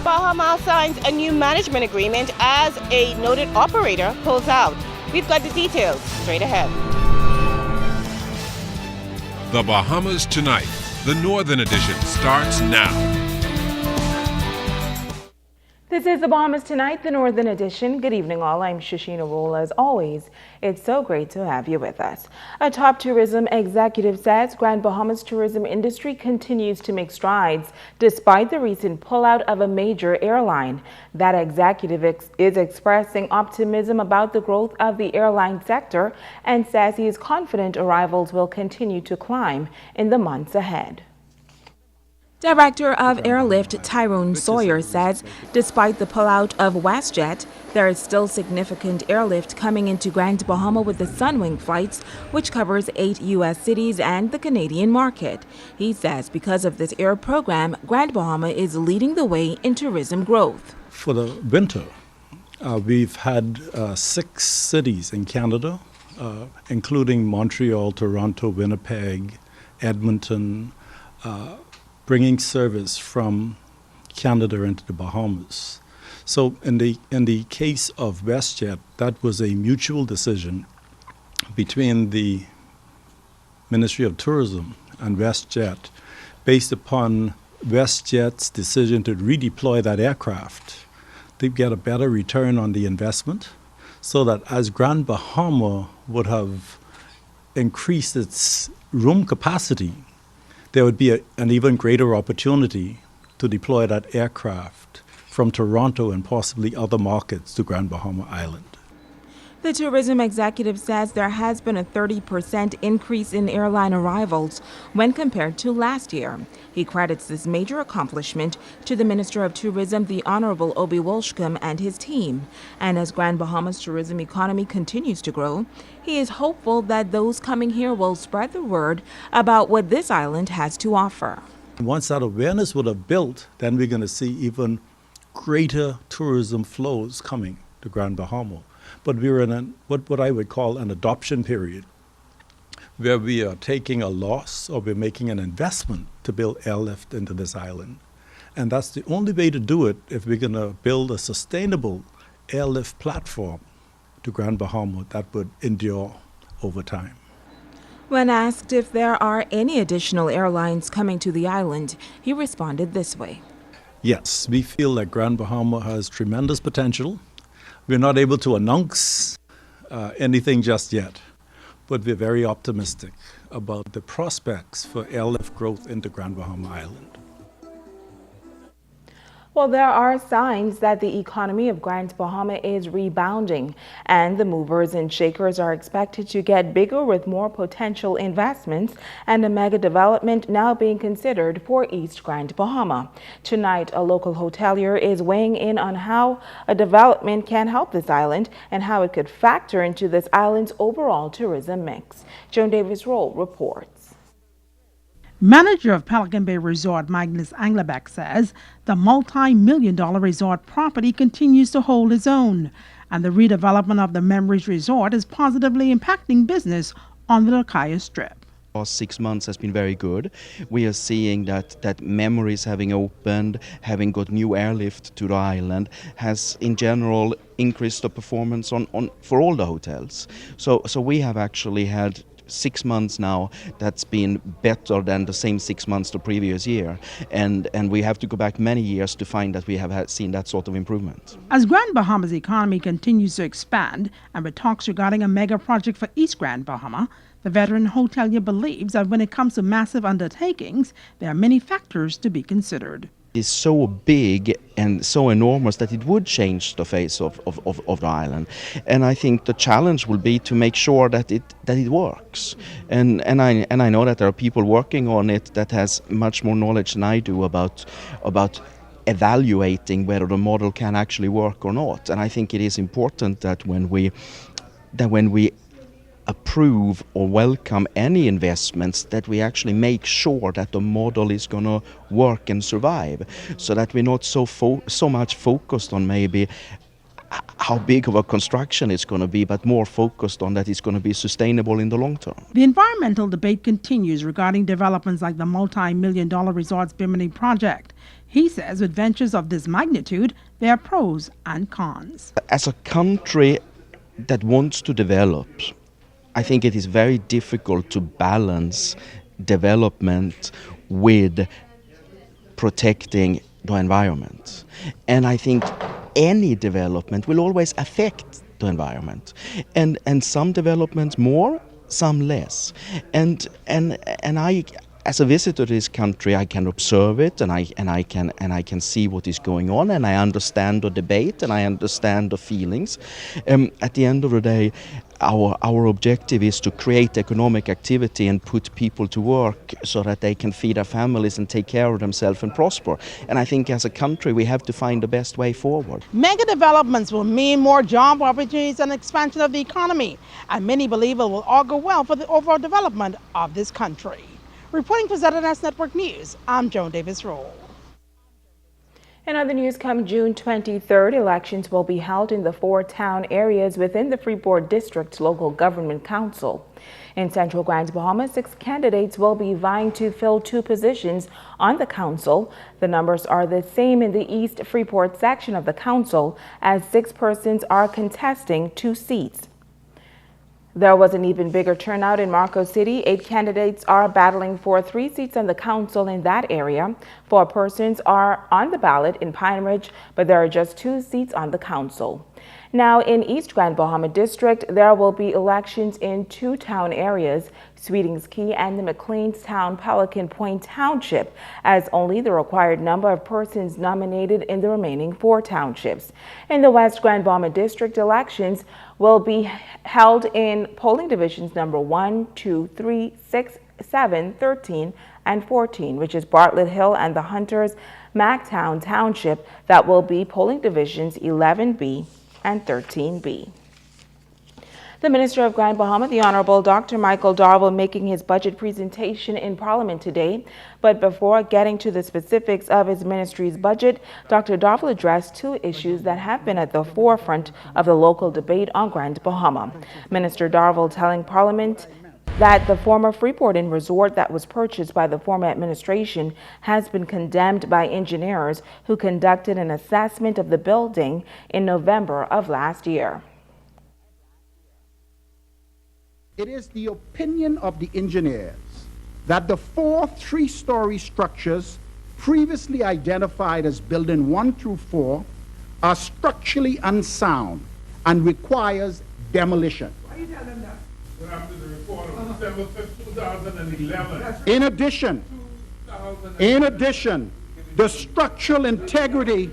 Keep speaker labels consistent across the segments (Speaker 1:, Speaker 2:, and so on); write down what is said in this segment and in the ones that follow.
Speaker 1: Bahama signs a new management agreement as a noted operator pulls out. We've got the details straight ahead.
Speaker 2: The Bahamas Tonight, the Northern Edition, starts now.
Speaker 3: This is the Bahamas Tonight, the Northern Edition. Good evening, all. I'm Shashina Rule. As always, it's so great to have you with us. A top tourism executive says Grand Bahamas tourism industry continues to make strides despite the recent pullout of a major airline. That executive is expressing optimism about the growth of the airline sector and says he is confident arrivals will continue to climb in the months ahead. Director of Airlift Tyrone Sawyer says despite the pullout of WestJet, there is still significant airlift coming into Grand Bahama with the Sunwing flights, which covers 8 U.S. cities and the Canadian market. He says because of this air program, Grand Bahama is leading the way in tourism growth.
Speaker 4: For the winter, we've had 6 cities in Canada, including Montreal, Toronto, Winnipeg, Edmonton, bringing service from Canada into the Bahamas. So in the case of WestJet, that was a mutual decision between the Ministry of Tourism and WestJet based upon WestJet's decision to redeploy that aircraft to get a better return on the investment, so that as Grand Bahama would have increased its room capacity, there would be an even greater opportunity to deploy that aircraft from Toronto and possibly other markets to Grand Bahama Island.
Speaker 3: The tourism executive says there has been a 30% increase in airline arrivals when compared to last year. He credits this major accomplishment to the Minister of Tourism, the Honorable Obi Walshcombe, and his team. And as Grand Bahama's tourism economy continues to grow, he is hopeful that those coming here will spread the word about what this island has to offer.
Speaker 4: Once that awareness would have built, then we're going to see even greater tourism flows coming to Grand Bahama. But we're in what I would call an adoption period, where we are taking a loss or we're making an investment to build airlift into this island. And that's the only way to do it if we're going to build a sustainable airlift platform to Grand Bahama that would endure over time.
Speaker 3: When asked if there are any additional airlines coming to the island, he responded this way.
Speaker 4: Yes, we feel that Grand Bahama has tremendous potential. We're not able to announce anything just yet, but we're very optimistic about the prospects for airlift growth into Grand Bahama Island.
Speaker 3: Well, there are signs that the economy of Grand Bahama is rebounding, and the movers and shakers are expected to get bigger with more potential investments and a mega development now being considered for East Grand Bahama. Tonight, a local hotelier is weighing in on how a development can help this island and how it could factor into this island's overall tourism mix. Joan Davis-Roll reports.
Speaker 5: Manager of Pelican Bay Resort, Magnus Anglebeck, says the multi-million-dollar resort property continues to hold its own, and the redevelopment of the Memories Resort is positively impacting business on the Lakaya Strip.
Speaker 6: Last 6 months has been very good. We are seeing that Memories having opened, having got new airlift to the island, has in general increased the performance on for all the hotels. So we have actually had 6 months now that's been better than the same 6 months the previous year, and we have to go back many years to find that we have seen that sort of improvement.
Speaker 5: As Grand Bahama's economy continues to expand and with talks regarding a mega project for East Grand Bahama, the veteran hotelier believes that when it comes to massive undertakings, there are many factors to be considered.
Speaker 6: Is so big and so enormous that it would change the face of the island, and I think the challenge will be to make sure that it works. And I know that there are people working on it that has much more knowledge than I do about evaluating whether the model can actually work or not. And I think it is important that when we approve or welcome any investments, that we actually make sure that the model is going to work and survive, so that we're not so much focused on maybe how big of a construction it's going to be, but more focused on that it's going to be sustainable in the long term.
Speaker 5: The environmental debate continues regarding developments like the multi-million-dollar Resorts Bimini project. He says with ventures of this magnitude, there are pros and cons.
Speaker 6: As a country that wants to develop, I think it is very difficult to balance development with protecting the environment. And I think any development will always affect the environment. And some developments more, some less. And I, as a visitor to this country, I can observe it, and I can see what is going on, and I understand the debate, and I understand the feelings. At the end of the day, our objective is to create economic activity and put people to work so that they can feed their families and take care of themselves and prosper. And I think as a country we have to find the best way forward.
Speaker 5: Mega developments will mean more job opportunities and expansion of the economy, and many believe it will augur well for the overall development of this country. Reporting for ZNS Network News, I'm Joan Davis-Roll.
Speaker 3: In other news, come June 23rd, elections will be held in the 4 town areas within the Freeport District's local government council. In Central Grand Bahama, 6 candidates will be vying to fill 2 positions on the council. The numbers are the same in the East Freeport section of the council, as 6 persons are contesting 2 seats. There was an even bigger turnout in Marco City. 8 candidates are battling for 3 seats on the council in that area. 4 persons are on the ballot in Pine Ridge, but there are just 2 seats on the council. Now, in East Grand Bahama District, there will be elections in 2 town areas, Sweetings Key and the McLeanstown Pelican Point Township, as only the required number of persons nominated in the remaining 4 townships. In the West Grand Bahama District, elections will be held in polling divisions number 1, 2, 3, 6, 7, 13, and 14, which is Bartlett Hill and the Hunters Mactown Township. That will be polling divisions 11B and 13B. The Minister of Grand Bahama, the Honorable Dr. Michael Darville, making his budget presentation in Parliament today. But before getting to the specifics of his ministry's budget, Dr. Darville addressed 2 issues that have been at the forefront of the local debate on Grand Bahama. Minister Darville telling Parliament that the former Freeport Inn resort that was purchased by the former administration has been condemned by engineers who conducted an assessment of the building in November of last year.
Speaker 7: It is the opinion of the engineers that the 4 3-story structures previously identified as building 1 through 4 are structurally unsound and requires demolition.
Speaker 8: Why are you telling them that? After the report of December 5th, 2011.
Speaker 7: In addition, the structural integrity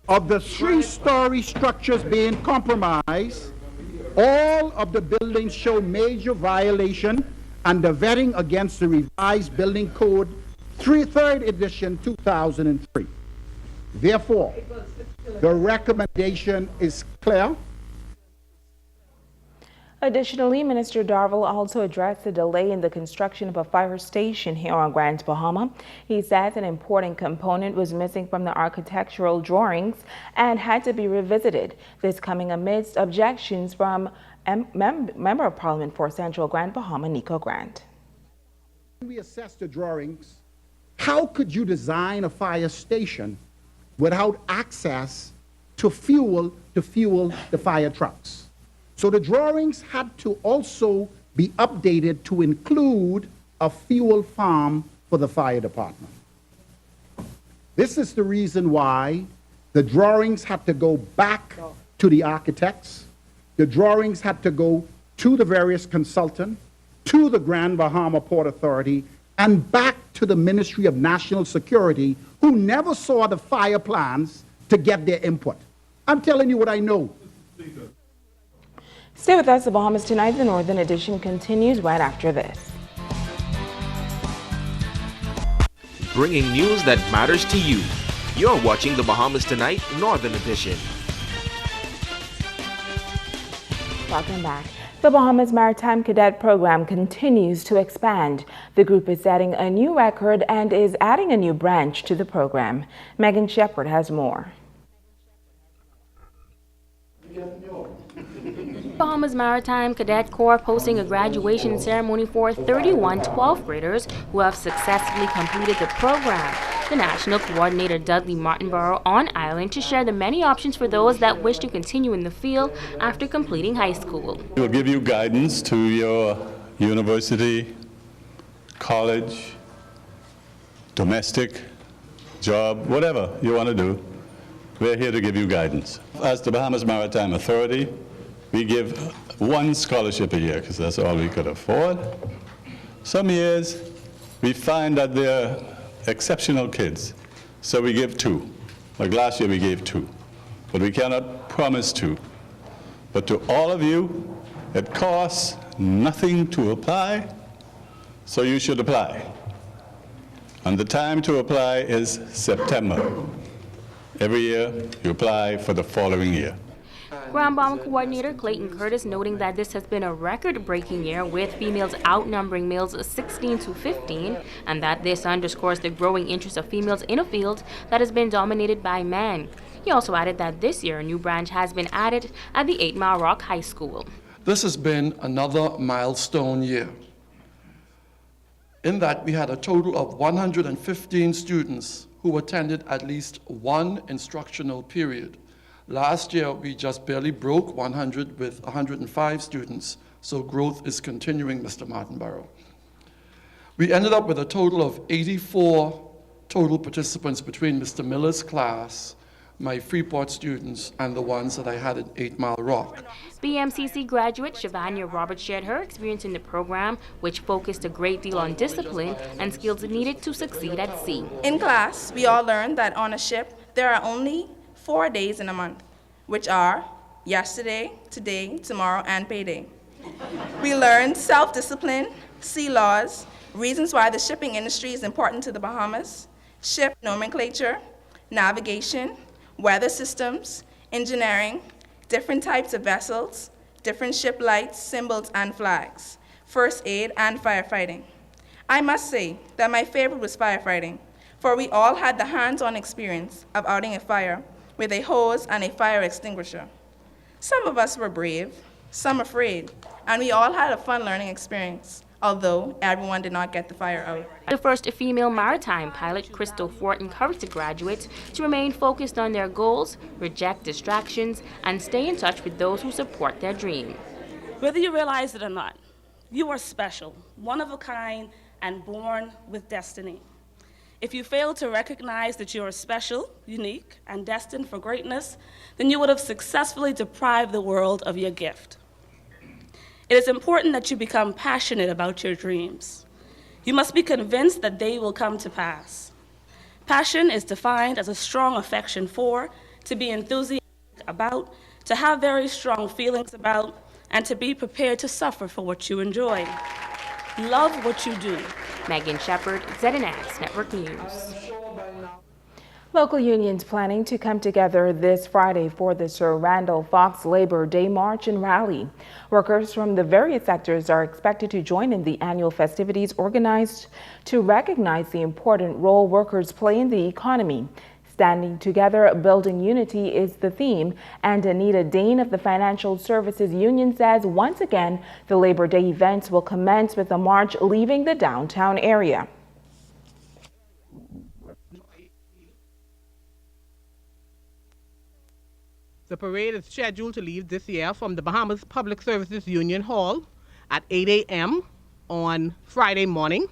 Speaker 7: of the 3-story structures being compromised. All of the buildings show major violation under vetting against the revised Building Code 3rd edition 2003. Therefore, the recommendation is clear.
Speaker 3: Additionally, Minister Darville also addressed the delay in the construction of a fire station here on Grand Bahama. He says an important component was missing from the architectural drawings and had to be revisited. This coming amidst objections from Member of Parliament for Central Grand Bahama, Nico Grant.
Speaker 7: When we assess the drawings, how could you design a fire station without access to fuel the fire trucks? So the drawings had to also be updated to include a fuel farm for the fire department. This is the reason why the drawings had to go back to the architects. The drawings had to go to the various consultants, to the Grand Bahama Port Authority, and back to the Ministry of National Security, who never saw the fire plans to get their input. I'm telling you what I know.
Speaker 3: Stay with us. The Bahamas Tonight, the Northern Edition continues right after this.
Speaker 9: Bringing news that matters to you. You're watching the Bahamas Tonight, Northern Edition.
Speaker 3: Welcome back. The Bahamas Maritime Cadet Program continues to expand. The group is setting a new record and is adding a new branch to the program. Megan Shepard has more.
Speaker 10: Bahamas Maritime Cadet Corps hosting a graduation ceremony for 31 12th graders who have successfully completed the program. The National Coordinator Dudley Martinborough on island to share the many options for those that wish to continue in the field after completing high school.
Speaker 11: We'll give you guidance to your university, college, domestic, job, whatever you want to do. We're here to give you guidance. As the Bahamas Maritime Authority, we give one scholarship a year because that's all we could afford. Some years we find that they're exceptional kids, so we give two. Like last year we gave two, but we cannot promise two. But to all of you, it costs nothing to apply, so you should apply. And the time to apply is September. Every year you apply for the following year.
Speaker 10: Ground Bomber Coordinator Clayton Curtis noting that this has been a record-breaking year with females outnumbering males 16 to 15, and that this underscores the growing interest of females in a field that has been dominated by men. He also added that this year a new branch has been added at the 8 Mile Rock High School.
Speaker 12: This has been another milestone year, in that we had a total of 115 students who attended at least one instructional period. Last year, we just barely broke 100 with 105 students, so growth is continuing, Mr. Martinborough. We ended up with a total of 84 total participants between Mr. Miller's class, my Freeport students, and the ones that I had at 8 Mile Rock.
Speaker 10: BMCC graduate Shavanya Roberts shared her experience in the program, which focused a great deal on discipline and skills needed to succeed at sea.
Speaker 13: In class, we all learned that on a ship, there are only 4 days in a month, which are yesterday, today, tomorrow, and payday. We learned self-discipline, sea laws, reasons why the shipping industry is important to the Bahamas, ship nomenclature, navigation, weather systems, engineering, different types of vessels, different ship lights, symbols, and flags, first aid, and firefighting. I must say that my favorite was firefighting, for we all had the hands-on experience of outing a fire with a hose and a fire extinguisher. Some of us were brave, some afraid, and we all had a fun learning experience, although everyone did not get the fire out.
Speaker 10: The first female maritime pilot, Crystal Fort, encouraged the graduates to remain focused on their goals, reject distractions, and stay in touch with those who support their dream.
Speaker 14: Whether you realize it or not, you are special, one of a kind, and born with destiny. If you fail to recognize that you are special, unique, and destined for greatness, then you would have successfully deprived the world of your gift. It is important that you become passionate about your dreams. You must be convinced that they will come to pass. Passion is defined as a strong affection for, to be enthusiastic about, to have very strong feelings about, and to be prepared to suffer for what you enjoy. Love what you do.
Speaker 10: Megan Shepard, ZNX Network News.
Speaker 3: Local unions planning to come together this Friday for the Sir Randall Fox Labor Day March and Rally. Workers from the various sectors are expected to join in the annual festivities organized to recognize the important role workers play in the economy. Standing together, building unity is the theme, and Anita Dane of the Financial Services Union says once again the Labor Day events will commence with a march leaving the downtown area.
Speaker 15: The parade is scheduled to leave this year from the Bahamas Public Services Union Hall at 8 a.m. on Friday morning.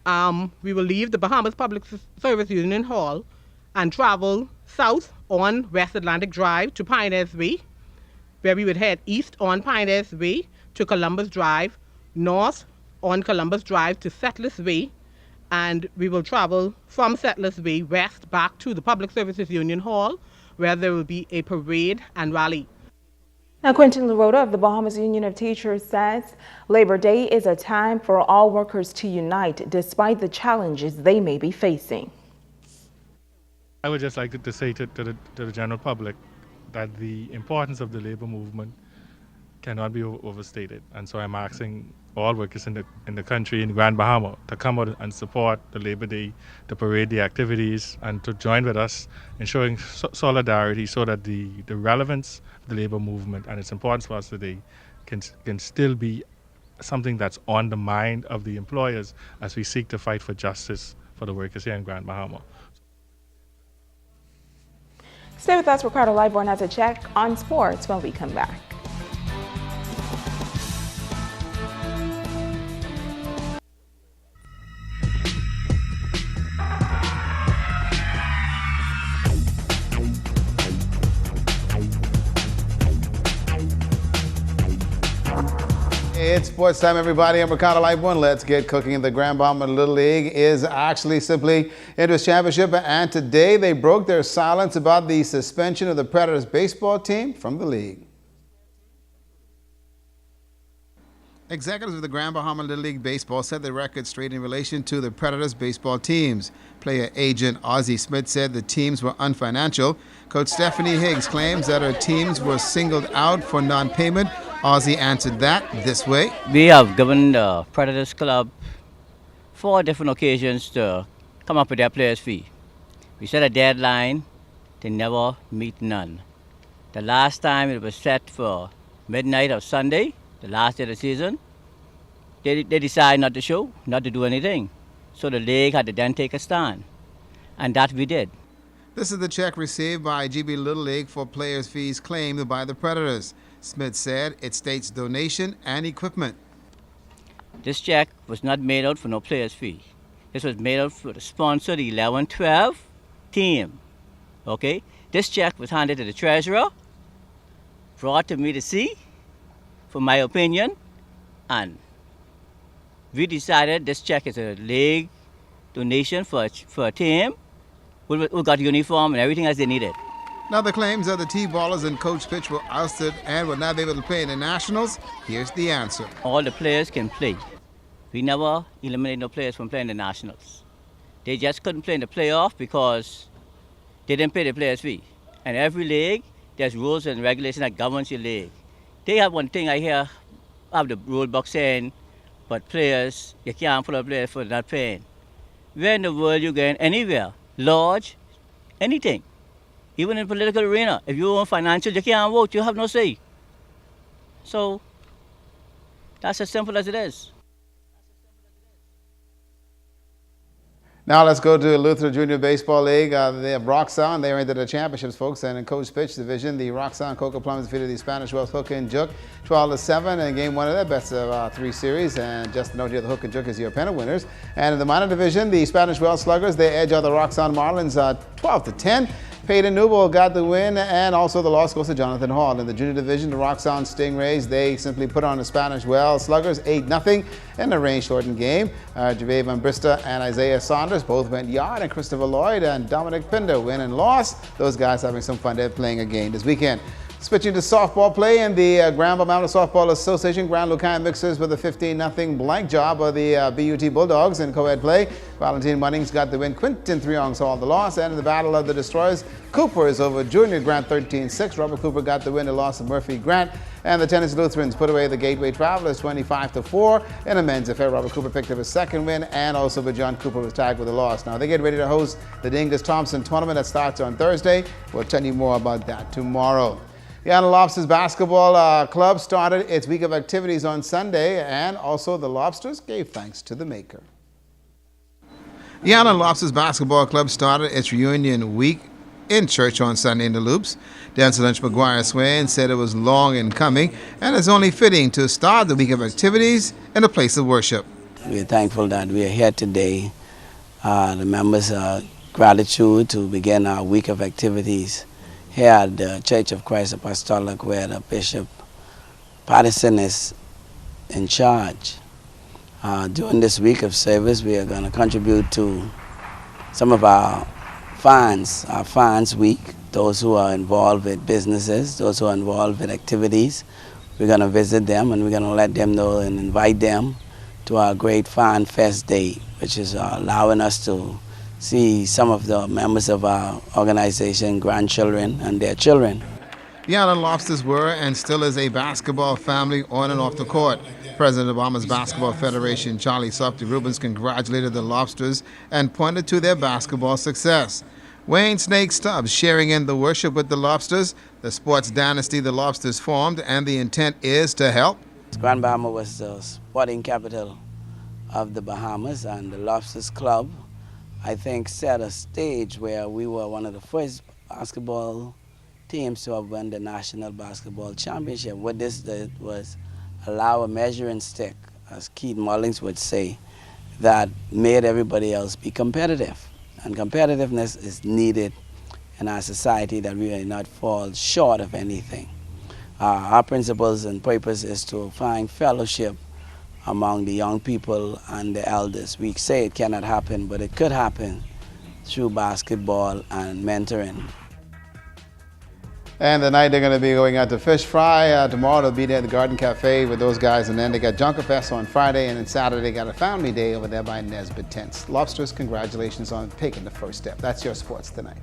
Speaker 15: We will leave the Bahamas Public Service Union Hall and travel south on West Atlantic Drive to Pioneers Way, where we would head east on Pioneers Way to Columbus Drive, north on Columbus Drive to Settlers Way, and we will travel from Settlers Way west back to the Public Services Union Hall, where there will be a parade and rally.
Speaker 3: Now, Quentin LaRota of the Bahamas Union of Teachers says Labor Day is a time for all workers to unite despite the challenges they may be facing.
Speaker 16: I would just like to say to the general public that the importance of the labor movement cannot be overstated. And so I'm asking all workers in the country, in Grand Bahama, to come out and support the Labor Day, to parade the activities, and to join with us in showing solidarity so that the relevance of the labor movement and its importance for us today can still be something that's on the mind of the employers as we seek to fight for justice for the workers here in Grand Bahama.
Speaker 3: Stay with us. Ricardo Liveborn has a check on sports when we come back.
Speaker 17: It's sports time, everybody. I'm Ricardo Liveborn. Let's get cooking. The Grand Bahama Little League is actually simply into its championship, and today they broke their silence about the suspension of the Predators baseball team from the league. Executives of the Grand Bahama Little League Baseball set the record straight in relation to the Predators baseball teams. Player agent Ozzie Smith said the teams were unfinancial. Coach Stephanie Higgs claims that her teams were singled out for non-payment. Ozzie answered that this way.
Speaker 18: We have given the Predators Club 4 different occasions to come up with their players' fee. We set a deadline, they never meet none. The last time it was set for midnight of Sunday, the last day of the season, they decided not to show, not to do anything. So the league had to then take a stand, and that we did.
Speaker 17: This is the check received by GB Little League for players' fees claimed by the Predators. Smith said it states donation and equipment.
Speaker 18: This check was not made out for no players' fee. This was made out for the sponsor, the 11-12 team. Okay? This check was handed to the treasurer, brought to me to see, for my opinion, and we decided this check is a league donation for a team who got uniform and everything else they needed.
Speaker 17: Now the claims that the T-ballers and Coach Pitch were ousted and would not be able to play in the Nationals, here's the answer.
Speaker 18: All the players can play. We never eliminated no players from playing the Nationals. They just couldn't play in the playoff because they didn't pay the players' fee. And every league, there's rules and regulations that governs your league. They have one thing I hear of the rule book saying, but players, you can't put up players for not paying. Where in the world you going? Anywhere, lodge, anything. Even in political arena, if you want financial, you can't vote, you have no say. So, that's as simple as it is.
Speaker 17: Now let's go to Luther Junior Baseball League. They have Roxanne. They are into the championships, folks. And in Coach Pitch division, the Roxanne Coca Plums defeated the Spanish Wells Hook and Jook 12-7 in game 1 of their best of 3 series. And just to note here, the Hook and Jook is your pennant winners. And in the minor division, the Spanish Wells Sluggers, they edge out the Roxanne Marlins 12-10. Peyton Newell got the win, and also the loss goes to Jonathan Hall. In the junior division, the Roxanne Stingrays, they simply put on the Spanish Wells Sluggers 8-0 in a rain-shortened game. Gervais Van Brista and Isaiah Saunders both went yard, and Christopher Lloyd and Dominic Pinder win and loss. Those guys having some fun. They're playing again this weekend. Switching to softball play in the Grand Bahama Softball Association, Grand Lucan Mixers with a 15-0 blank job of the BUT Bulldogs in co-ed play. Valentine Munnings got the win. Quinton Triong saw the loss. And in the Battle of the Destroyers, Cooper is over Junior Grant 13-6. Robert Cooper got the win. The loss of Murphy Grant. And the Tennessee Lutherans put away the Gateway Travelers 25-4 in a men's affair. Robert Cooper picked up his second win, and also but John Cooper was tagged with a loss. Now they get ready to host the Dingus Thompson tournament that starts on Thursday. We'll tell you more about that tomorrow. The Island Lobsters Basketball Club started its week of activities on Sunday, and also the Lobsters gave thanks to the maker. The Island Lobsters Basketball Club started its reunion week in church on Sunday in the Loops. Dancer Lynch McGuire Swain said it was long in coming, and it's only fitting to start the week of activities in a place of worship.
Speaker 19: We're thankful that we are here today. The members' gratitude to begin our week of activities here at the Church of Christ Apostolic, where the Bishop Patterson is in charge. During this week of service, we are going to contribute to some of our fans week, those who are involved with businesses, those who are involved with activities. We're going to visit them, and we're going to let them know and invite them to our great Fan Fest Day, which is allowing us to see some of the members of our organization, grandchildren, and their children.
Speaker 17: The Island Lobsters were and still is a basketball family on and off the court. President of Bahamas Basketball Federation Charlie Softy Rubens congratulated the Lobsters and pointed to their basketball success. Wayne Snake Stubbs sharing in the worship with the Lobsters, the sports dynasty the Lobsters formed, and the intent is to help.
Speaker 19: Grand Bahama was the sporting capital of the Bahamas, and the Lobsters Club, I think, set a stage where we were one of the first basketball teams to have won the National Basketball Championship. What this did was allow a measuring stick, as Keith Mullings would say, that made everybody else be competitive. And competitiveness is needed in our society, that we may not fall short of anything. Our principles and purpose is to find fellowship among the young people and the elders. We say it cannot happen, but it could happen through basketball and mentoring.
Speaker 17: And tonight they're going to be going out to Fish Fry. Tomorrow they'll be there at the Garden Cafe with those guys. And then they got Junker Fest on Friday. And then Saturday they got a family day over there by Nesbitt Tents. Lobsters, congratulations on taking the first step. That's your sports tonight.